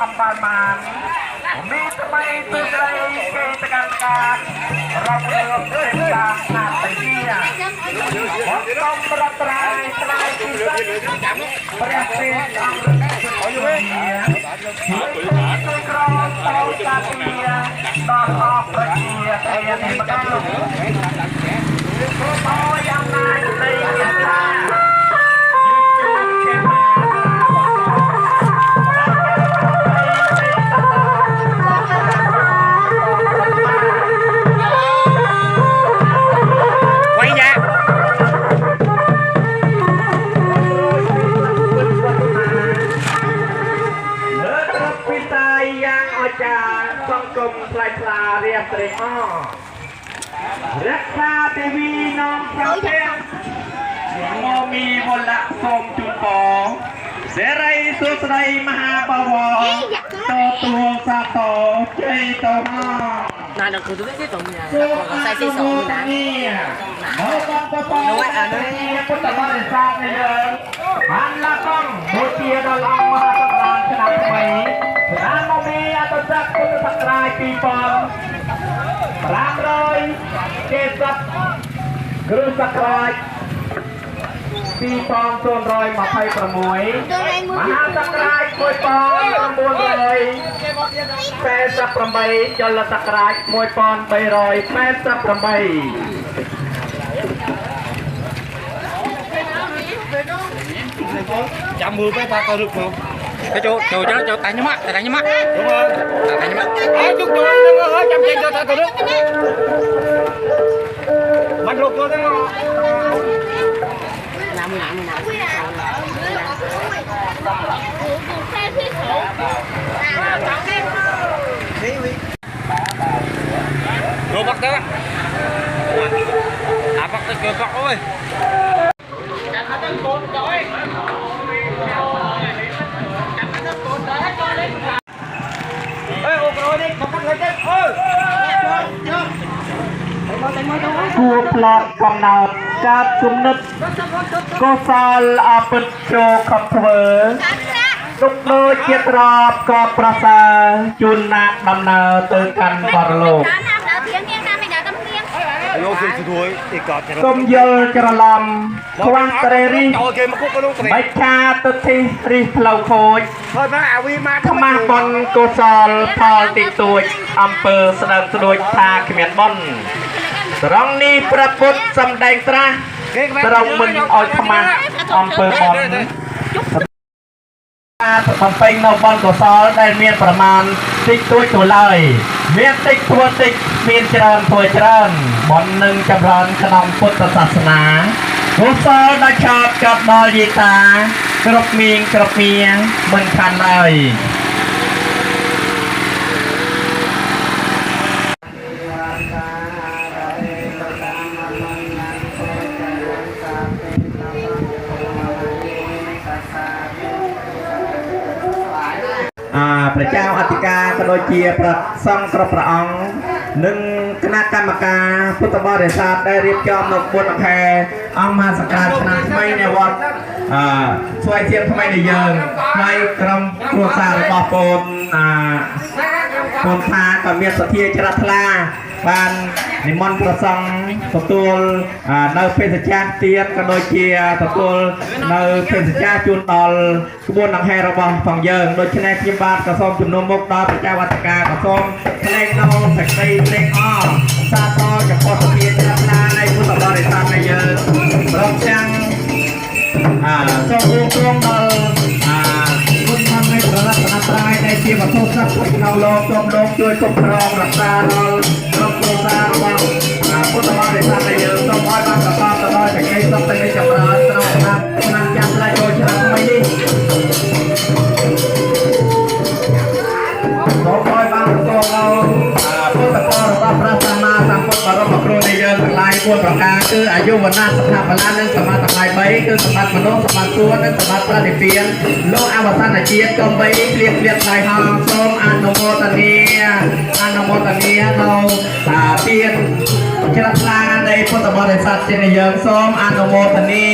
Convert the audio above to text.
អំបានបានមានថ្មីទៅស្រីគេតកាការរករឿងទេតាណាតិយាមកកំប្រត្រៃស្រាយពីចាំព្រះទេអង្គអើយជួយក្រមតោតាពីដល់អស់ប្រជាតែនេះម្ដងអូយ៉ាងណាទៅយ៉ាងណាសង្គមខ្លាយខ្លារៀបត្រេកអររក្សាទេវីនំប្រទេសមកមីវលៈសូមជូនពរសេរីសុស្ដីមហាបវរទទួលសាទរជ័យទៅមកណាដល់គឺទៅទេទៅមានគាត់ខ្សែស៊ីសងណាមកបងប្អូនពុទ្ធបរិស័ទនេះបានឡាកងដូចជាដល់អង្គមហាសង្ឃរាមឆ្នាំថ្មីឆ្នាំមកមីអត្តស័ក្តិពុទ្ធសករាជ2570គ្រិស្តសករាជ2026មហាសង្ឃរាជ1988ចលសករាជ1388ចាំមើលទៅថាក៏រឹកមកcái chỗ tay nhắm mắt đúng không tay nhắm mắt chúc tôi đừng có chăm chênh cho ta từ nước mình rụt rồi đó làm rồi bắt tới bắt tới cửa bắt ơiគួរផ្លត់កំណត់ការគំនិតកុសលអពិតចូលខំធ្វើទុកដូចជាទ្របក៏ប្រសើរជូនណាក់ដំណើរទៅកាន់បរលោកកុំយល់ច្រឡំខ្វះត្រេរីបិចាទិដ្ឋិរិះផ្លូវខូចខ្មាស់បនកុសលផលតិទួចអំពើស្ដើងស្ដួចថាគ្មានបនត្រង់នេះព្រះពុទ្ធសម្ដែងត្រាស់ត្រង់មិនឲ្យខ្មាស់អំពើបនបំពេញនៅបនកុសលដែលមានប្រមាណតិចតួចទៅឡើយមានតិចធ្វើតិចមានច្រើនធ្វើច្រើនបននឹងចម្រើនក្នុងពុទ្ធសាសនាកុសលដែលឆាប់កាត់ដល់យេតាគ្រប់មៀងគ្រប់មៀមិនខានឡើយព្រះចៅអធិការក៏ដូចជាព្រះសង្ឃគ្រប់ព្រះអង្គនិងគណៈកម្មការពុទ្ធបរិស័ទដែលរៀបចំនៅបុណ្យខែអង្គមហាសង្ក្រាន្តឆ្នាំថ្មីនៅវត្តស្វាយជាងថ្មីនៃយើងហើយក្រុមគ្រួសាររបស់កូនថាក៏មានសទ្ធាជ្រះថ្លាបាននិមន្តព្រះសង្ឃទទួលនៅភេសជ្ជៈទៀតក៏ដូចជាទទួលនៅភេសជ្ជៈជូនដល់ក្បួនដង្ហែរបស់ផងយើងដូច្នេះខ្ញុំបាទក៏សូមជំនុំមុខដល់ព្រះចៅអធិការក៏សូមថ្លែងនៅសេចក្តីត្រេកអរសាទរចំពោះសទ្ធាជ្រះថ្លានៃពុទ្ធបរិស័ទនៃយើងព្រមទាំងសូមអួតព្រមដល់គុណធម៌នៃព្រះរតនត្រ័យដែលជាវត្ថុស័ក្តិសិទ្ធិក្នុងលោកសូមលោកជួយគ្រប់គ្រងរក្សាដល់ក្រុមគ្រួសាររបស់ពុទ្ធបរិស័ទដែលយើងសូមឲ្យបានប្រកបទៅដោយសេចក្តីសុខសេចក្តីចម្រើនក្នុងឆ្នាំចាំផ្លែចូលឆ្នាំថ្មីនេះសូមឲ្យបានទទួលនៅពុទ្ធពររបស់ព្រះសម្មាសម្ពុទ្ធបរមគ្រូនៃយើងទាំងឡាយ 4 ប្រការគឺអាយុវណ្ណៈសុខៈបលានិងសមាធិ3គឺសម្បត្តិមនុស្សសម្បត្តិសួគ៌និងសម្បត្តិប្រតិពានលោកអវសនជាតិកុំបីព្រៀបព្រៀបដៃហងសូមអនុមោទនានៅពានជ្រះថ្លានៃពុទ្ធបរិស័ទជាយើងសូមអនុមោទនា